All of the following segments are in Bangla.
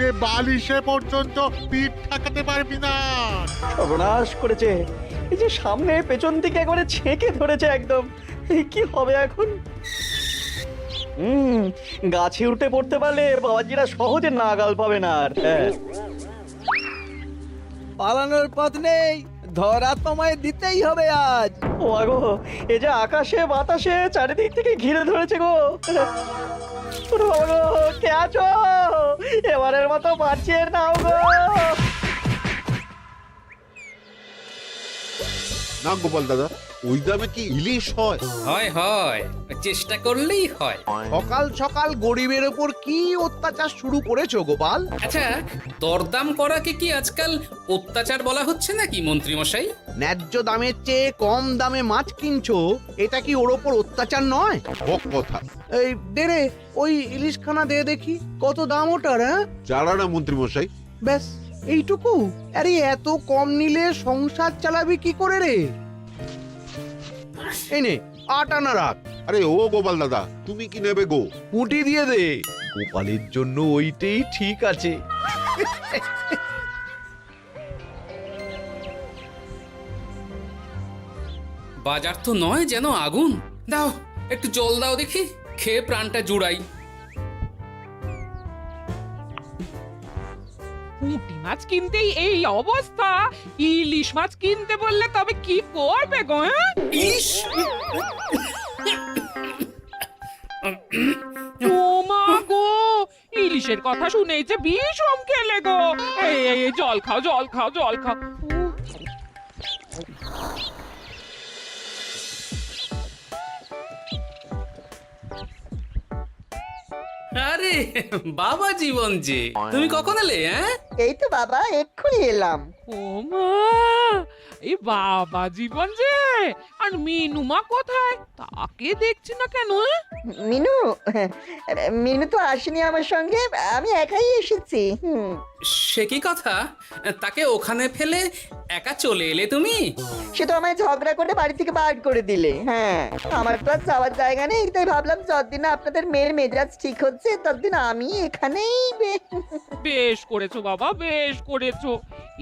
যে বালিশে পর্যন্ত পিঠ ঠেকাতে পারবি না। সর্বনাশ করেছে, এই যে সামনে পেছন থেকে একবারে ছেঁকে ধরেছে একদম। এই কি হবে এখন? গাছে উঠে পড়তে পারলে বাবাজিরা সহজে নাগাল পাবে না আর। হ্যাঁ, পালানোর পথ নেই, ধরা তোমায় দিতেই হবে আজ। ও আগো, এই যে আকাশে বাতাসে চারিদিক থেকে ঘিরে ধরেছে গো। ওরে বাবা গো, কে আছো? এবারের মতো বাঁচিয়ে নাও গো। না গোপাল দাদা, ওই দামে কি ইলিশ হয়? হয় হয়, চেষ্টা করলেই হয়। সকাল সকাল গরিবের উপর কি অত্যাচার শুরু করেছো গোপাল? আচ্ছা, দরদাম করাকে কি আজকাল অত্যাচার বলা হচ্ছে নাকি মন্ত্রী মশাই? ন্যায্য দামের চেয়ে কম দামে মাছ কিনছো, এটা কি ওর ওপর অত্যাচার নয়? বক কথা। এই দে রে, ওই ইলিশখানা দে দেখি, কত দাম ওটার? হ্যাঁ, চারা না মন্ত্রী মশাই। ব্যাস এইটুকু? আরে এত কম নিলে সংসার চালাবি কি করে রে? এই নে, 8 আনা রাখ। আরে ও গোপাল দাদা, তুমি কি নেবে গো? পুঁটি দিয়ে দে, গোপালের জন্য ওইটাই ঠিক আছে। বাজার তো নয় যেন আগুন। দাও, একটু জল দাও দেখি, খেয়ে প্রাণটা জুড়াই। পুঁটি মাছ কিনতেই এই অবস্থা, ইলিশ মাছ কিনতে বললে তবে কি করবে গো? ইলিশ! ও মা গো, ইলিশের কথা শুনেই যে বিষম খেলে গো। এই জল খাও, জল খাও, জল খাও। আরে বাবা জীবন যে, তুমি কখন এলে? হ্যাঁ, এই তো বাবা এক্ষুনি এলাম। ও মা, এই বাবা জীবন যে, আর মিনুমা কোথায়? তাকে দেখছি না কেন? মিনু মিনু তো আসেনি আমার সঙ্গে, আমি একাই এসেছি। সে কি কথা? তাকে ওখানে ফেলে একা চলে এলে তুমি? সে তো আমায় ঝগড়া করে বাড়ি থেকে বার করে দিলে। হ্যাঁ, আমার তো আর যাওয়ার জায়গা নেই, তাই ভাবলাম যতদিন আপনাদের মেয়ের মেজাজ ঠিক হচ্ছে ততদিন আমি এখানেই বেশ করেছো বাবা, বেশ করেছো।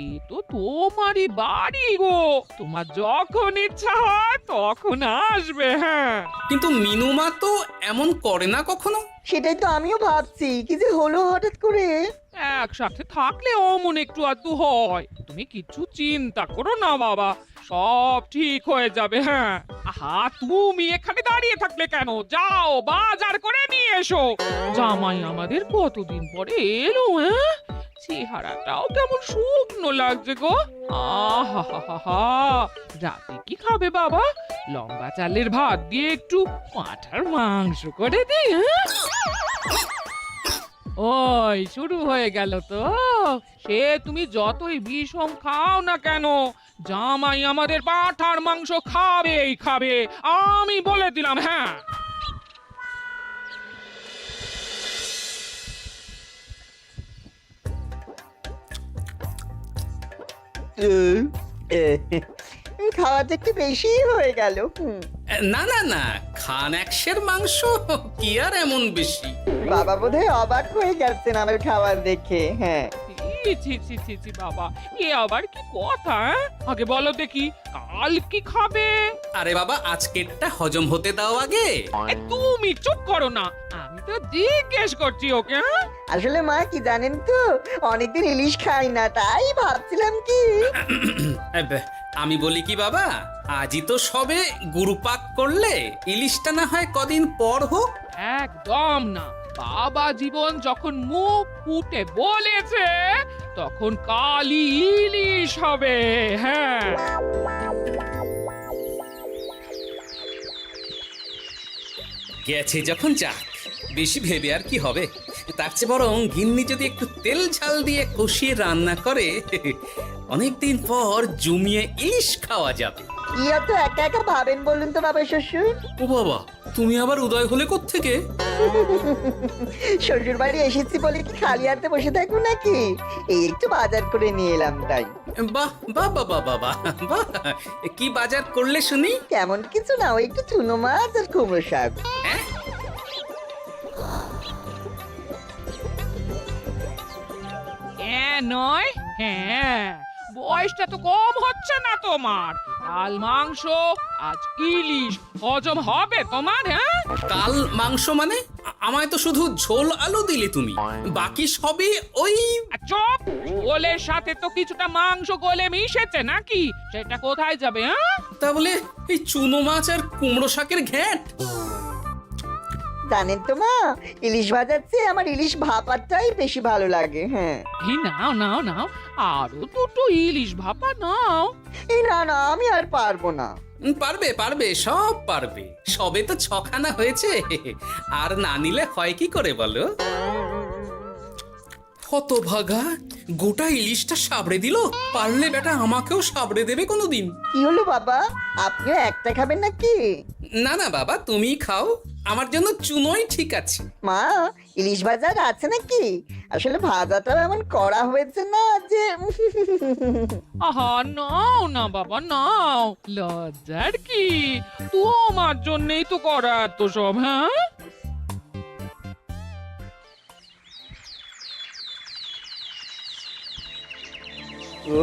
এ তো তোমারই বাড়ি গো, তোমার যখন ইচ্ছা হয় তখন আসবে। হ্যাঁ, কিন্তু মিনুমা তো এমন করে না কখনো। সেটাই তো আমিও ভাবছি, কি যে হলো হঠাৎ করে। একসাথে থাকলে অমন একটু আধটু হয়। তুমি কিছু চিন্তা করো না বাবা, সব ঠিক হয়ে যাবে। হ্যাঁ, আহা, তুমি এখানে দাঁড়িয়ে থাকলে কেন? যাও বাজার করে নিয়ে এসো। জামাই আমাদের কতদিন পরে এলো। হ্যাঁ, চেহারাটাও কেমন শুকনো লাগছে গো। আহা হা হা হা, রাতে কি খাবে বাবা? লম্বা চালের ভাত দিয়ে একটু পাঁঠার মাংস করে দিই। হ্যাঁ, ওই শুরু হয়ে গেল তো। সে তুমি যতই বিষম খাও না কেন, জামাই আমাদের পাঁঠার মাংস খাবেই খাবে, আমি বলে দিলাম। হ্যাঁ, খাওয়াতে একটু বেশি হয়ে গেল। না না না, খান একশের মাংস কি আর এমন বেশি? বাবা বোধহয় অবাক হয়ে গেছেন আমার খাবার দেখে। হ্যাঁ, ছি ছি ছি ছি ছি বাবা, এ আবার কি কথা? আগে বলো দেখি, কাল কি খাবে? আরে বাবা, আজকেরটা হজম হতে দাও আগে। তুমি চুপ করো না, আমি তো জিজ্ঞেস করছি ওকে। হ্যাঁ, আসলে মা কি জানেন তো, অনেকদিন ইলিশ খাই না, তাই ভাবছিলাম কি। আমি বলি কি বাবা, আজই তো সবে গুরুপাক করলে, ইলিশটা না হয় কদিন পর হোক। একদম না, বাবা জীবন যখন মুখ ফুটে বলেছে তখন কালই ইলিশ হবে। হ্যাঁ, গেছে যখন যাক, বেশি ভেবে আর কি হবে। তার চেয়ে বরং গিন্নি যদি একটু তেল ঝাল দিয়ে কষিয়ে রান্না করে, অনেকদিন পর জমিয়ে ইলিশ খাওয়া যাবে। কি এত একা একা ভাবেন বলুন তো বাবা শ্বশুর? ও বাবা, তুমি আবার উদয় হলে কোত্থেকে? শ্বশুর বাড়ি এসেছি বলে কি খালি হাতে বসে থাকবো নাকি? এই একটু বাজার করে নিয়ে এলাম তাই। বাহ বাহ বাহ বাহ বাহ বাহ, কি বাজার করলে শুনি? তেমন কিছু না, ওই একটু চুনো মাছ আর কুমড়ো শাক। হ্যাঁ, হ্যাঁ নয় হ্যাঁ, বয়সটা তো কম হচ্ছে না তোমার। কাল মাংস, আজ ইলিশ, হজম হবে তোমার? হ্যাঁ, কাল মাংস মানে আমায় তো শুধু ঝোল আলু দিলে তুমি, বাকি সবই ওই। আর চুপ, গোলের সাথে তো কিছুটা মাংস গলে মিশেছে নাকি? সেটা কোথায় যাবে? হ্যাঁ, তা বলে এই চুনো মাছ আর কুমড়ো শাকের ঘ্যাঁট। জানেন তো মা, ইলিশ ভাজার চেয়ে আমার ইলিশ ভাপাটাই বেশি ভালো লাগে। হ্যাঁ, এই নাও নাও নাও, আরো দুটো ইলিশ ভাপা নাও। এই না না, আমি আর পারবো না। পারবে পারবে, সব পারবে। সবে তো 6খানা হয়েছে, আর না নিলে হয় কি করে বলো? হতভাগা, গোটা ইলিশটা সাবড়ে দিল। পারলে বেটা আমাকেও সাবড়ে দেবে কোনোদিন। কি হলো বাবা, আপনিও একটা খাবেন নাকি? না না বাবা, তুমিই খাও, আমার জন্য চুনোই ঠিক আছে। মা, ইলিশ ভাজা আছে নাকি? আসলে ভাজাটা এমন করা হয়েছে না যে আহা, নাও না বাবা নাও, লজ্জার কি? তোমার জন্যই তো করা এত সব। হ্যাঁ,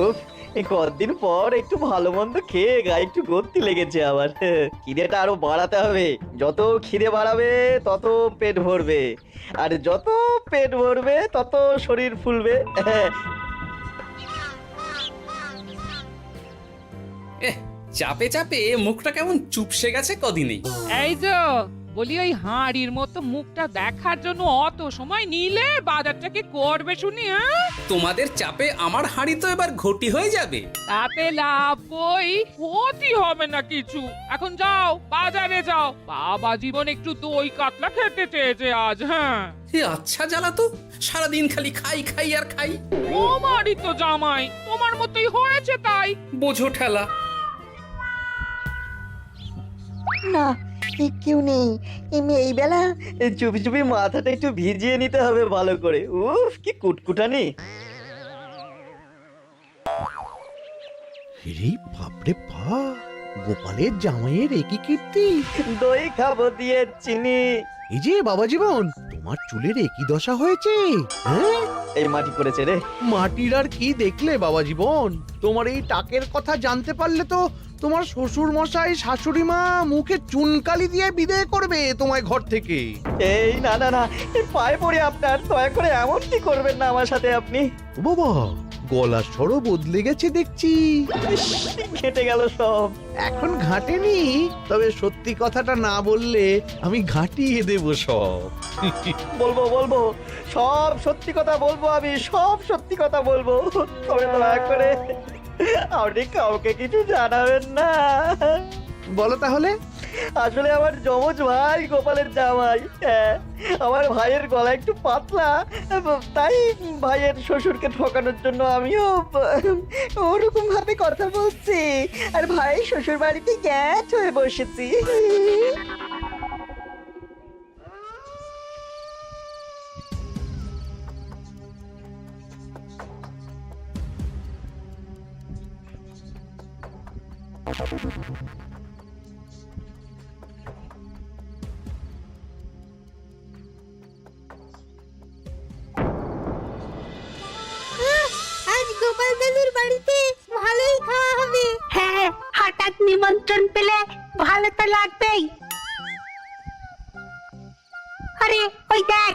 উফ, এই কতদিন পর একটু ভালো মন্দ খেয়ে গায়ে একটু গতি লেগেছে আবার। খিদেটা আরো বাড়াতে হবে। যত খিদে বাড়াবে তত পেট ভরবে, আর যত পেট ভরবে তত শরীর ফুলবে। চাপে চাপে মুখটা কেমন চুপসে গেছে কদিনেই। এই যে বলি, ওই হাঁড়ির মতো মুখটা দেখার জন্য অত সময় নিলে বাজারটা কি করবে শুনি? হ্যাঁ, তোমাদের চাপে আমার হাঁড়ি তো এবার ঘটি হয়ে যাবে। তাতে লাভ কই, ক্ষতি হবে না কিছু। এখন যাও, বাজারে যাও। বাবা জীবন একটু দই কাতলা খেতে চেয়েছে আজ। হ্যাঁ, এ আচ্ছা জ্বালা তো, সারাদিন খালি খাই খাই আর খাই। তোমারই তো জামাই, তোমার মতোই হয়েছে তাই। বোঝো ঠেলা। না, কেউ নেই। এই বেলা চুপি চুপি মাথাটা একটু ভিজিয়ে নিতে হবে ভালো করে। উফ, কি কুটকুটানি। রে বাপরে বাপ, গোপালের জামাইয়ের একই কীর্তি। দই খাবো দিয়ে চিনি। এই যে বাবা জীবন, তোমার চুলের একই দশা হয়েছে। হ্যাঁ, এই মাটি করেছে রে। মাটির আর কি দেখলে বাবা জীবন? তোমার এই টাকের কথা জানতে পারলে তো তোমার শ্বশুর মশাই শাশুড়ি মা মুখে চুনকালি দিয়ে বিদায় করবে তোমায় ঘর থেকে। এই না না না, এই পায়ে পড়ে আপনার, দয়া করে এমন কি করবেন না আমার সাথে আপনি। ও বাবা, গলার স্বরও বদলে গেছে দেখছি। ইস, ঘেটে গেল সব। এখন ঘাটেনি, তবে সত্যি কথাটা না বললে আমি ঘাটিয়ে দেব সব। বলবো বলবো, সব সত্যি কথা বলবো, আমি সব সত্যি কথা বলবো। তবে দয়া করে আপনি কাউকে কিছু জানাবেন না। বলো তাহলে। আসলে আমার যমজ ভাই গোপালের জামাই, হ্যাঁ, আমার ভাইয়ের গলা একটু পাতলা, তাই ভাইয়ের শ্বশুরকে ঠকানোর জন্য আমিও ওরকম ভাবে কথা বলছি, আর ভাই শ্বশুর বাড়িতে গ্যাট হয়ে বসেছি। আজ গোপাল দাদুর বাড়িতে ভালোই খাওয়া হবে। হ্যাঁ, হঠাৎ নিমন্ত্রণ পেলে ভালো তো লাগবেই। আরে ওই দেখ,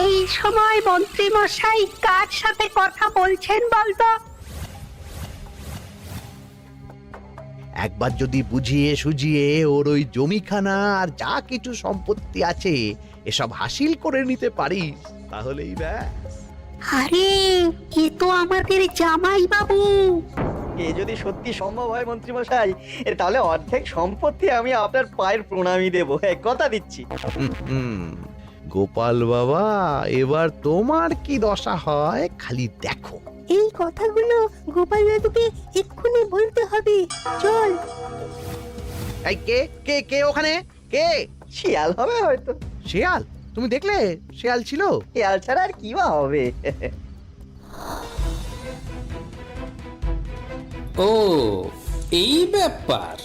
এই সময় মন্ত্রী মশাই কার সাথে কথা বলছেন বলতো? একবার যদি বুঝিয়ে সুঝিয়ে ওর ওই জমিখানা আর যা কিছু সম্পত্তি আছে এসব হাসিল করে নিতে পারিস, তাহলেই ব্যাস। আরে এ তো আমাদের জামাই বাবু। এ যদি সত্যি সম্ভব হয় মন্ত্রী মশাই, তাহলে অর্ধেক সম্পত্তি আমি আপনার পায়ের প্রণামী দেবো, কথা দিচ্ছি। হুম, গোপাল বাবা, এবার তোমার কি দশা হয় খালি দেখো। এই কথাগুলো গোপাল দাদুকে এক্ষুনি বলতে হবে। চল। এই কে কে কে ওখানে? কে? শিয়াল হবে হয়তো। শেয়াল? তুমি দেখলে শেয়াল ছিল? শিয়াল ছাড়া আর কি বা হবে। ও, এই ব্যাপার।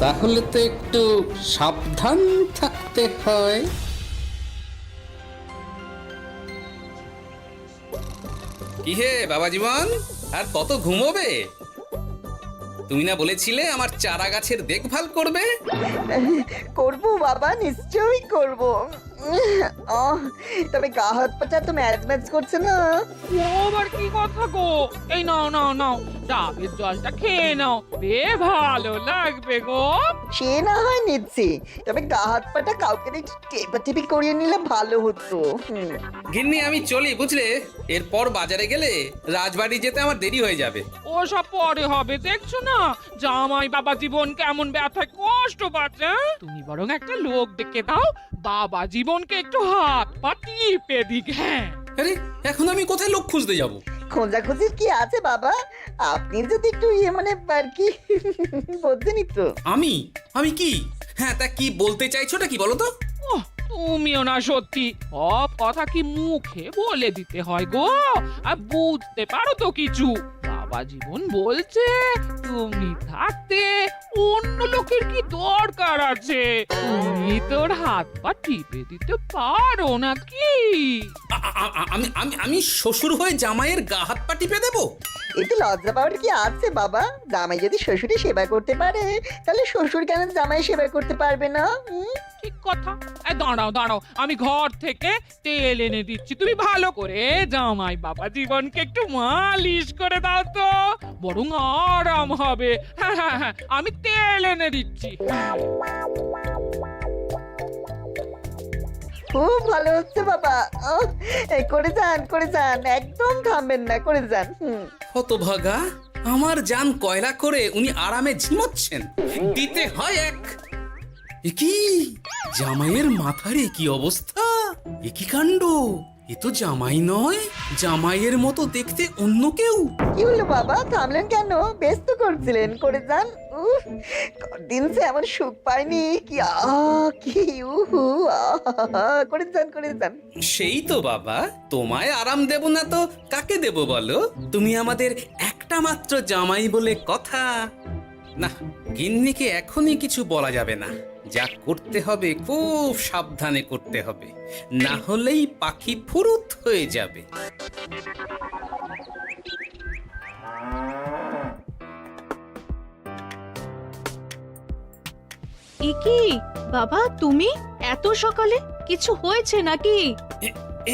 তাহলে তো একটু সাবধান থাকতে হয়। কি হে বাবা জীবন, আর কত ঘুমোবে? তুমি না বলেছিলে আমার চারা গাছের দেখভাল করবে? করবো বাবা, নিশ্চয়ই করবো। তবে গা হাত পাটা তো ম্যাচ ম্যাচ করছে না। ও আবার কি কথা গো? এই নাও নাও নাও, ডাবের জলটা খেয়ে নাও, বে ভালো লাগবে গো। সে না হয় নিচ্ছি, তবে গা হাত পাটা কাউকে একটু টেপাটেপি করিয়ে নিলে ভালো হতো। গিন্নি আমি চলি বুঝলে, এরপর বাজারে গেলে রাজবাড়ি যেতে আমার দেরি হয়ে যাবে। ও সব পরে হবে, দেখছো না জামাই বাবা জীবন কেমন ব্যথায় কষ্ট পাচ্ছে। তুমি বরং একটা লোক ডেকে দাও, বাবা জীবনকে একটু হাত পা টিপে দিক। হ্যাঁ, আরে এখন আমি কোথায় লোক খুঁজতে যাব? খোঁজাখুঁজির কি আছে বাবা, আপনি যদি একটু মানে আর কি বলতেনই তো। আমি কি? হ্যাঁ তা কি বলতে চাইছোটা কি বলো তো? ওহ, তুমিও না সত্যি সব কথা কি মুখে বলে দিতে হয় গো? আর বুঝতে পারো তো কিছু? বাবা জীবন বলছে তুমি থাকতে অন্য লোকের কি দরকার আছে? তুমি তোর হাত পা টিপে দিতে পারো নাকি? আমি শ্বশুর হয়ে জামাইয়ের গা হাত পা টিপে দেবো? এতে লজ্জা পাওয়ার কি আছে বাবা? জামাই যদি শ্বশুরের সেবা করতে পারে, তাহলে শ্বশুর কেন জামাই সেবা করতে পারবে না? ঠিক কথা। এই দাঁড়াও দাঁড়াও, আমি ঘর থেকে তেল এনে দিচ্ছি, তুমি ভালো করে জামাই বাবা জীবনকে একটু মালিশ করে দাও তো, বরং আরাম হবে। হ্যাঁ হ্যাঁ হ্যাঁ, আমি তেল এনে দিচ্ছি। খুব ভালো হচ্ছে বাবা। এই করে যান, একদম থামবেন না, করে যান। হতভাগা, আমার জান কয়লা করে উনি আরামে ঝিমোচ্ছেন, দিতে হয় এক। এ কি জামাইয়ের মাথার এ কি অবস্থা? এ কি কাণ্ড! এ তো জামাই নয়, জামাইয়ের মতো দেখতে অন্য কেউ। কি হলো বাবা, থামলেন কেন? ব্যস্ত করছিলেন, করে যান। দিন সে এমন সুখ পাইনি। কি কি করে যান। সেই তো বাবা, তোমায় আরাম দেব না তো কাকে দেব বলো? তুমি আমাদের একটা মাত্র জামাই বলে কথা। না, গিন্নিকে এখনই কিছু বলা যাবে না। যা করতে হবে খুব সাবধানে করতে হবে, না হলেই পাখি ফুরুত হয়ে যাবে। কি বাবা, তুমি এত সকালে? কিছু হয়েছে নাকি?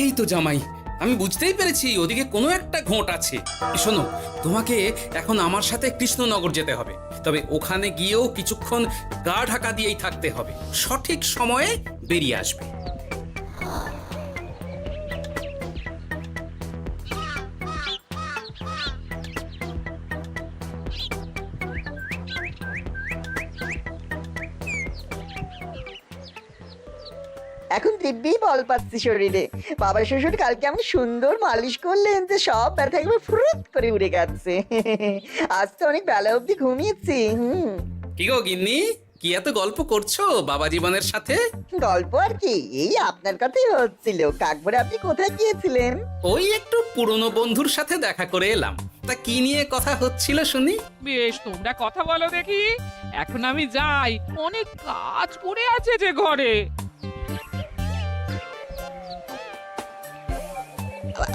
এই তো জামাই, আমি বুঝতেই পেরেছি ওদিকে কোনো একটা ঘোট আছে। শোনো, তোমাকে এখন আমার সাথে কৃষ্ণনগর যেতে হবে, তবে ওখানে গিয়েও কিছুক্ষণ গা ঢাকা দিয়েই থাকতে হবে, সঠিক সময়ে বেরিয়ে আসবে। এখন দিব্যি বল পাচ্ছি শরীরে। বাবা শ্বশুর কালকে এমন সুন্দর মালিশ করলেন যে সব ব্যথা একবার ফুরুত করে উড়ে গেছে। আজ তো অনেক বেলা অবধি ঘুমিয়েছি। কি গো গিন্নি, কি এত গল্প করছো বাবা জীবনের সাথে? গল্প আর কি, এই আপনার কথাই হচ্ছিল। কাকভরে আপনি কোথায় গিয়েছিলেন? ওই একটু পুরনো বন্ধুর সাথে দেখা করে এলাম। তা কি নিয়ে কথা হচ্ছিল শুনি? বেশ, তোমরা কথা বলো দেখি। এখন আমি যাই, অনেক কাজ পড়ে আছে যে ঘরে।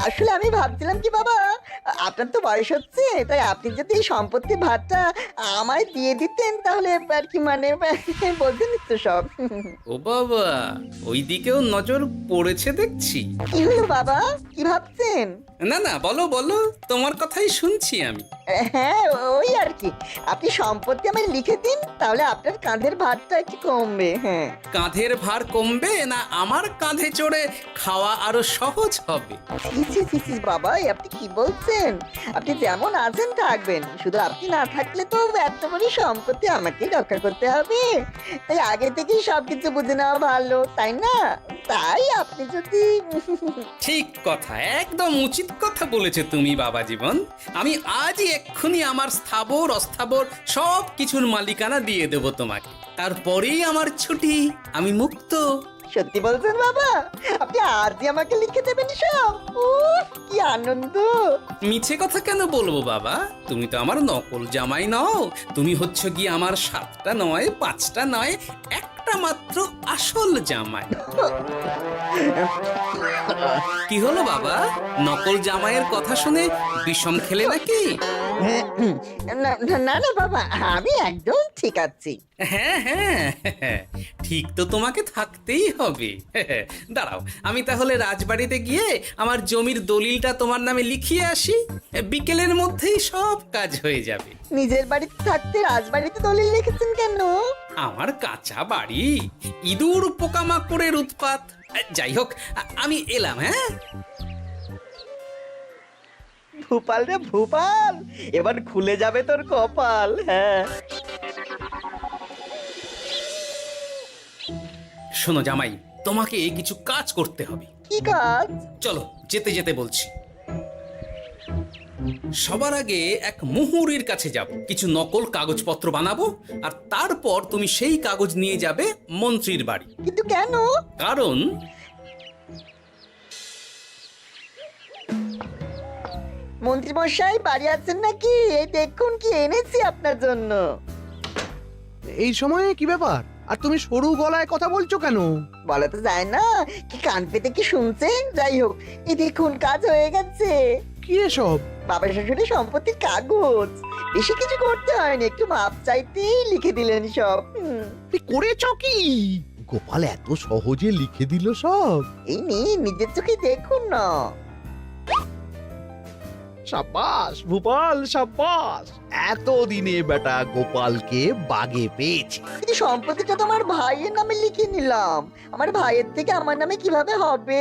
আসলে আমি ভাবছিলাম কি বাবা, আপনার তো বয়স হচ্ছে, তাই আপনি যদি এই সম্পত্তির ভাগটা আমায় দিয়ে দিতেন তাহলে আর কি মানে বলতেন তো সব। ও বাবা, ওই দিকেও নজর পড়েছে দেখছি। কি হলো বাবা, কি ভাবছেন? না না, বলো বলো, তোমার কথাই শুনছি আমি। হ্যাঁ, ওই আর কি, আপনি সম্পত্তি আমায় লিখে দিন, তাহলে আপনার কাঁধের ভারটা একটু কমবে। হ্যাঁ, কাঁধের ভার কমবে না আমার কাঁধে চড়ে খাওয়া আরো সহজ হবে? বাবা, আপনি কি বলছেন? আপনি যেমন আছেন থাকবেন, শুধু আপনি না থাকলে তো এত বড় সম্পত্তি আমাকেই রক্ষা করতে হবে। তাই আগে থেকেই সবকিছু বুঝে নেওয়া ভালো, তাই না? তাই আপনি যদি ঠিক কথা, একদম উচিত কথা বলেছো তুমি বাবা জীবন। আমি আজই এক্ষুনি আমার স্থাবর অস্থাবর সব কিছুর মালিকানা দিয়ে দেব তোমাকে, তারপরেই আমার ছুটি, আমি মুক্ত। সত্যি বলছেন বাবা? আপনি আজই আমাকে লিখে দেবেন সব? কি আনন্দ! মিছে কথা কেন বলবো বাবা, তুমি তো আমার নকল জামাই নও। তুমি হচ্ছে গিয়ে আমার 7টা নয় 5টা নয় একটা মাত্র আসল জামাই। কি হলো বাবা, নকল জামাইয়ের কথা শুনে বিষম খেলে নাকি? না না না না বাবা, আমি একদম ঠিক আছি। হ্যাঁ হ্যাঁ, ঠিক তো তোমাকে থাকতেই হবে। দাঁড়াও, আমি তাহলে রাজবাড়িতে গিয়ে আমার জমির দলিলটা তোমার নামে লিখিয়ে আসি। বিকেলের মধ্যেই সব কাজ হয়ে যাবে। নিজের বাড়িতে থাকতে রাজবাড়িতে দলিল রেখেছেন কেন? আমার কাঁচা বাড়ি, ইঁদুর পোকামাকড়ের উৎপাত। যাই হোক, আমি এলাম। হ্যাঁ, ভূপাল রে ভূপাল, এবার খুলে যাবে তোর কপাল। হ্যাঁ, শোনো জামাই, তোমাকে কিছু কাজ করতে হবে। কি কাজ? চলো, যেতে যেতে বলছি। সবার আগে এক মুহুরির কাছে যাব, কিছু নকল কাগজপত্র বানাবো, আর তারপর তুমি সেই কাগজ নিয়ে যাবে মন্ত্রীর বাড়ি। কিন্তু কেন? কারণ মন্ত্রী মশাই বাড়ি আছেন নাকি? এই দেখুন কি এনেছি আপনার জন্য। এই সময়ে কি ব্যাপার? আর তুমি সরু গলায় কথা বলছো কেন? বলা তো যায় না, কি কান পেতে কি শুনছেন? যাই হোক, এই দেখুন কাজ হয়ে গেছে। কি এসব? বাবা শ্বশুরের সম্পত্তির কাগজ। বেশি কিছু করতে হয়নি, একটু মাপ চাইতেই লিখে দিলেন সব। তুই করেছো কি? গোপাল এত সহজে লিখে দিল সব? এই নিন, নিজের চোখে দেখুন না। সাব্বাস ভূপাল, সাব্বাস। এতদিনে বেটা গোপালকে বাগে পেয়েছি। কিন্তু সম্পত্তিটা তো আমার ভাইয়ের নামে লিখে নিলাম। আমার ভাইয়ের থেকে আমার নামে কিভাবে হবে?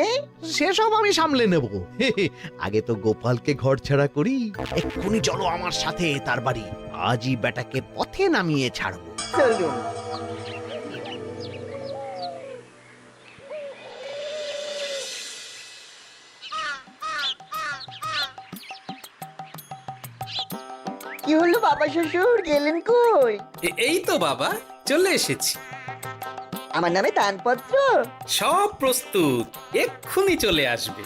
সেসব আমি সামলে নেব। আগে তো গোপালকে ঘর ছাড়া করি। এক্ষুনি চলো আমার সাথে তার বাড়ি। আজই বেটাকে পথে নামিয়ে ছাড়বো। চলুন। কি হলো বাবা শ্বশুর, গেলেন কই? এই তো বাবা, চলে এসেছি। আমার নামে দানপত্র? সব প্রস্তুত, এক্ষুনি চলে আসবে।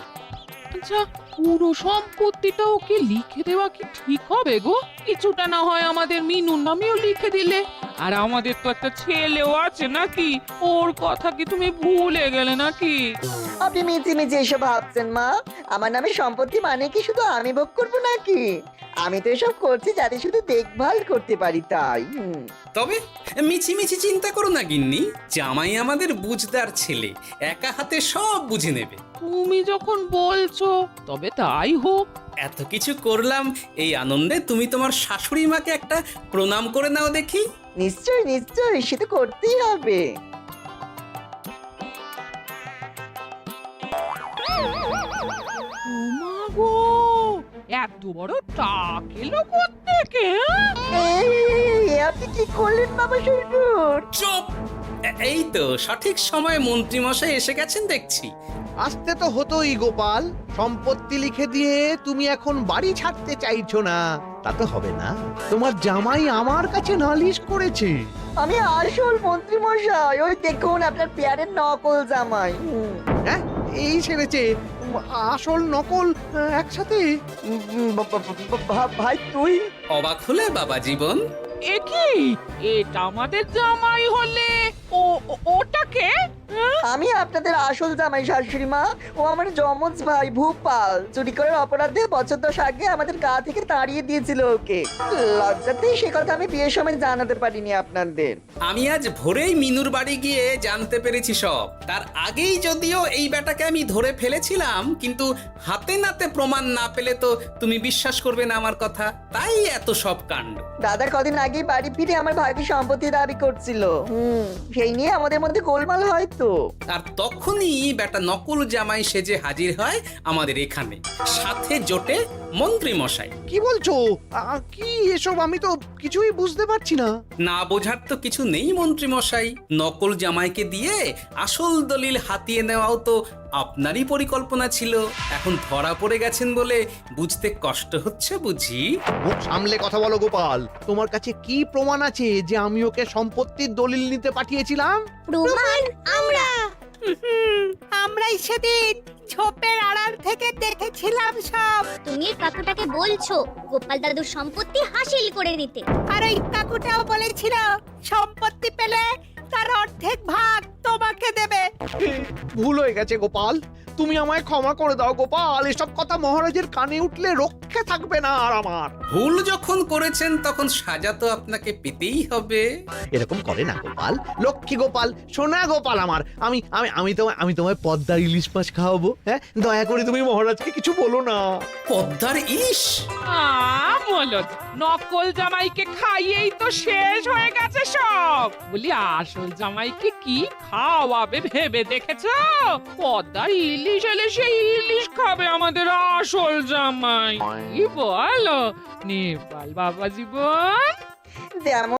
আচ্ছা, পুরো সম্পত্তিটা ওকে লিখে দেওয়া কি ঠিক হবে গো? কিছুটা না হয় আমাদের মিনুর নামেও লিখে দিলে। আর আমাদের তো একটা ছেলেও আছে নাকি? ওর কথা কি তুমি ভুলে গেলে নাকি? আপনি মিছি মিছি এসব ভাবছেন মা? আমার নামে সম্পত্তি মানে কি শুধু আমি ভোগ করবো নাকি? আমি তো এসব করছি যাতে শুধু দেখভাল করতে পারি, তাই। তবে মিছি মিছি চিন্তা করো না গিন্নি, জামাই আমাদের বুঝদার ছেলে, একা হাতে সব বুঝে নেবে। তুমি যখন বলছো তবে তাই হোক। এত কিছু করলাম, এই আনন্দে তুমি তোমার শাশুড়ি মাকে একটা প্রণাম করে নাও দেখি। নিশ্চয় নিশ্চয়, সে তো করতেই হবে। ওমা গো, এত বড় টাক এলো কোত্থেকে? এই, আপনি কি করলেন বাবা শ্বশুর? চুপ! এই তো সঠিক সময়ে মন্ত্রী মশাই এসে গেছেন দেখছি। আসতে তো হতোই গোপাল। সম্পত্তি লিখে দিয়ে তুমি এখন বাড়ি ছাড়তে চাইছো না, তা তো হবে না। তোমার জামাই আমার কাছে নালিশ করেছে। আমি আসল মন্ত্রী মশাই, ওই দেখুন আপনার পেয়ারের নকল জামাই। হ্যাঁ, এই ছেড়েছে। আসল নকল একসাথে? ভাই তুই? অবাক হলে বাবা জীবন? এ কি, এটা আমাদের জামাই হলে ওটাকে? আমি আপনাদের আসল জামাই শাশুড়ি মা। ও আমার যমজ ভাই ভূপাল। চুরি করার অপরাধে বছর 10 আগে আমাদের গা থেকে তাড়িয়ে দিয়েছিল ওকে। লজ্জাতে সে কথা আমি বিয়ের সময় জানাতে পারিনি আপনাদের। আমি আজ ভোরেই মিনুর বাড়ি গিয়ে জানতে পেরেছি সব। তার আগেই যদিও এই বেটাকে আমি ধরে ফেলেছিলাম, কিন্তু হাতে নাতে প্রমাণ না পেলে তো তুমি বিশ্বাস করবে না আমার কথা। তাই এত সব কাণ্ড। দাদা কদিন আগেই বাড়ি ফিরে আমার ভাইকে সম্পত্তি দাবি করছিল। সেই নিয়ে আমাদের মধ্যে গোলমাল হয় তো। আর তখনই বেটা নকল জামাই সেজে হাজির হয় আমাদের এখানে, সাথে জোটে মন্ত্রী মশাই। কি বলছো? কি এসব? আমি তো কিছুই বুঝতে পারছি না। না বোঝার তো কিছু নেই মন্ত্রী মশাই। নকল জামাইকে দিয়ে আসল দলিল হাতিয়ে নেওয়াও তো আপনারই পরিকল্পনা ছিল। এখন ধরা পড়ে গেছেন বলে বুঝতে কষ্ট হচ্ছে বুঝি। মুখ সামলে কথা বলো গোপাল। তোমার কাছে কি প্রমাণ আছে যে আমি ওকে সম্পত্তির দলিল নিতে পাঠিয়েছিলাম? প্রমাণ আমরাই সেদিন ঝোপের আড়াল থেকে দেখেছিলাম সব। তুমি কাকুটাকে বলছো গোপাল দাদুর সম্পত্তি হাসিল করে নিতে, আর ওই কাকুটাও বলেছিল সম্পত্তি পেলে তার অর্ধেক ভাগ তোমাকে দেবে। ভুল হয়ে গেছে গোপাল, তুমি আমায় ক্ষমা করে দাও গোপাল। এসব কথা মহারাজের কানে উঠলে রক্ষে থাকবে না আর আমার। ভুল যখন করেছেন তখন সাজা তো আপনাকে পেতেই হবে। এরকম করে না গোপাল, লক্ষ্মী গোপাল, সোনা গোপাল আমার। আমি আমি আমি তোমায় পদ্মার ইলিশ মাছ খাওয়াবো। হ্যাঁ, দয়া করে তুমি মহারাজকে কিছু বলো না। পদ্মার ইলিশ? মলদ নকল জামাইকে খাইয়েই তো শেষ হয়ে গেছে সব। বলি আসল জামাইকে কি খাওয়াবে ভেবে দেখেছো? পদ্মার ইলিশ এলে সেই ইলিশ খাবে আমাদের আসল জামাই। কি বলো নেপাল বাবা জীবন? যেমন